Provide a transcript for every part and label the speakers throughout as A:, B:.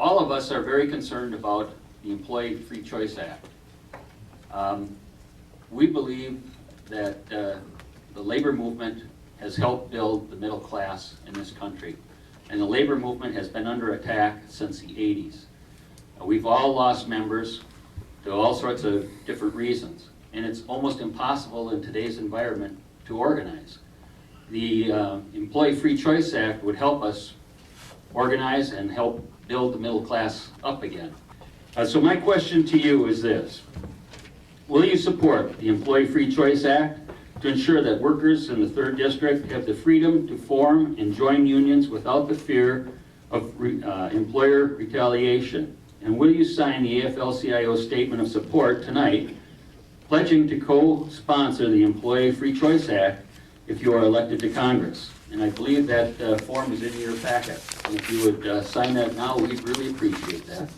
A: all of us are very concerned about the Employee Free Choice Act. We believe that the labor movement has helped build the middle class in this country. And the labor movement has been under attack since the 80s. We've all lost members to all sorts of different reasons. And it's almost impossible in today's environment to organize. The Employee Free Choice Act would help us organize and help build the middle class up again. So my question to you is this. Will you support the Employee Free Choice Act to ensure that workers in the 3rd District have the freedom to form and join unions without the fear of employer retaliation? And will you sign the AFL-CIO statement of support tonight, pledging to co-sponsor the Employee Free Choice Act if you are elected to Congress? And I believe that form is in your packet. And if you would sign that now, we'd really appreciate that.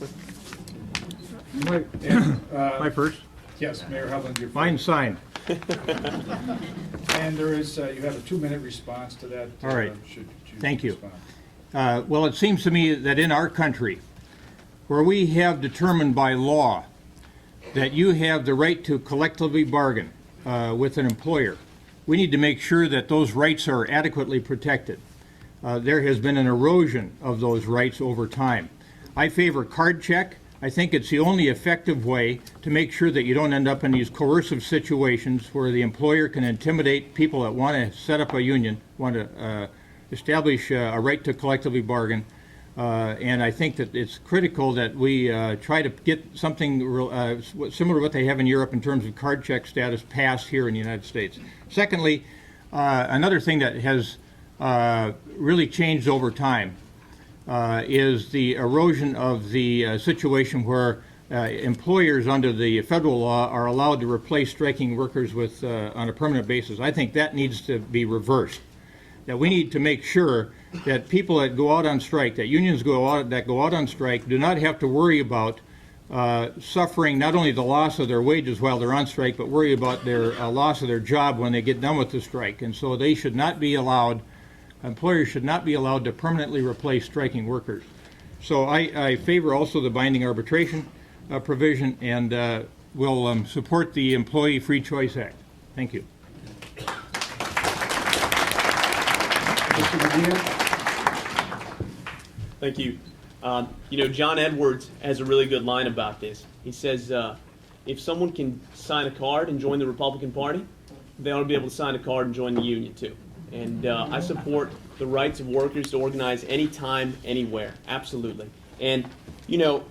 B: My first?
C: Yes, Mayor Hovland, your
B: Mine signed.
C: And there is, you have a 2-minute response to that.
B: All right.
C: Should you choose
B: Thank
C: to
B: you.
C: respond.
B: Well, it seems to me that in our country, where we have determined by law that you have the right to collectively bargain with an employer, we need to make sure that those rights are adequately protected. There has been an erosion of those rights over time. I favor card check. I think it's the only effective way to make sure that you don't end up in these coercive situations where the employer can intimidate people that want to set up a union, want to establish a right to collectively bargain. And I think that it's critical that we try to get something similar to what they have in Europe in terms of card check status passed here in the United States. Secondly, another thing that has really changed over time is the erosion of the situation where employers under the federal law are allowed to replace striking workers with on a permanent basis. I think that needs to be reversed. That we need to make sure that people that go out on strike, that unions that go out on strike, do not have to worry about suffering not only the loss of their wages while they're on strike, but worry about their loss of their job when they get done with the strike. And so they should not be allowed, employers should not be allowed to permanently replace striking workers. So I favor also the binding arbitration provision and will support the Employee Free Choice Act. Thank you.
D: Thank you. You know, John Edwards has a really good line about this. He says, if someone can sign a card and join the Republican Party, they ought to be able to sign a card and join the union too. And I support the rights of workers to organize anytime, anywhere. Absolutely. And, you know,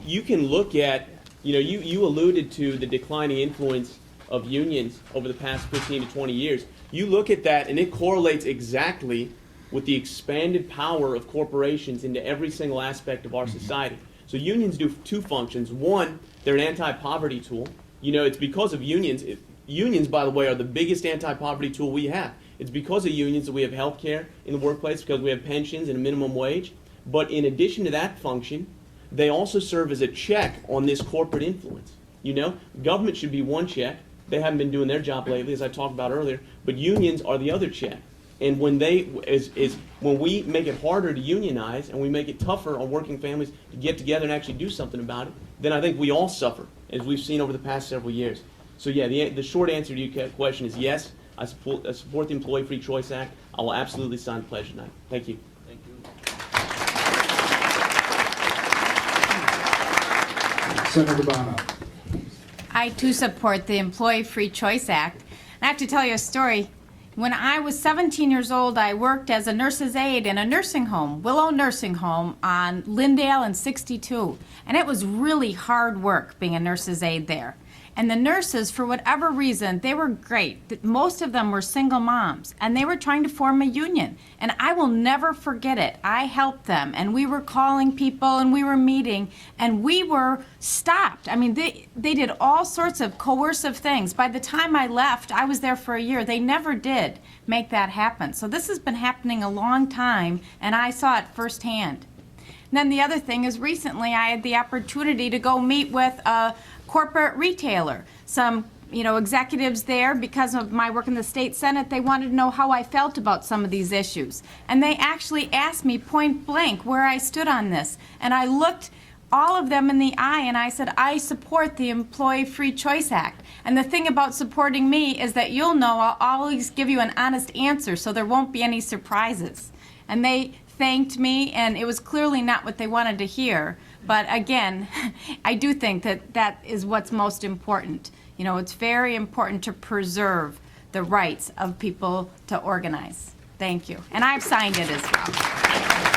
D: you can look at, you know, you alluded to the declining influence of unions over the past 15 to 20 years. You look at that and it correlates exactly with the expanded power of corporations into every single aspect of our society. So unions do 2 functions. One, they're an anti-poverty tool. You know, it's because of unions. Unions, by the way, are the biggest anti-poverty tool we have. It's because of unions that we have health care in the workplace, because we have pensions and a minimum wage. But in addition to that function, they also serve as a check on this corporate influence. You know, government should be one check. They haven't been doing their job lately, as I talked about earlier. But unions are the other check. And when when we make it harder to unionize and we make it tougher on working families to get together and actually do something about it, then I think we all suffer, as we've seen over the past several years. So yeah, the short answer to your question is yes. I support the Employee Free Choice Act. I will absolutely sign the pledge tonight. Thank you.
A: Thank you.
C: Senator Bono.
E: I too support the Employee Free Choice Act. I have to tell you a story. When I was 17 years old, I worked as a nurse's aide in a nursing home, Willow Nursing Home on Lyndale and 62. And it was really hard work being a nurse's aide there. And the nurses, for whatever reason, they were great. Most of them were single moms, and they were trying to form a union. And I will never forget it. I helped them, and we were calling people, and we were meeting, and we were stopped. I mean, they did all sorts of coercive things. By the time I left, I was there for a year. They never did make that happen. So this has been happening a long time, and I saw it firsthand. And then the other thing is recently I had the opportunity to go meet with a corporate retailer, some executives there, because of my work in the state Senate, they wanted to know how I felt about some of these issues. And they actually asked me point blank where I stood on this. And I looked all of them in the eye and I said, I support the Employee Free Choice Act. And the thing about supporting me is that you'll know I'll always give you an honest answer, so there won't be any surprises. And they thanked me, and it was clearly not what they wanted to hear. But again, I do think that that is what's most important. It's very important to preserve the rights of people to organize. Thank you. And I've signed it as well.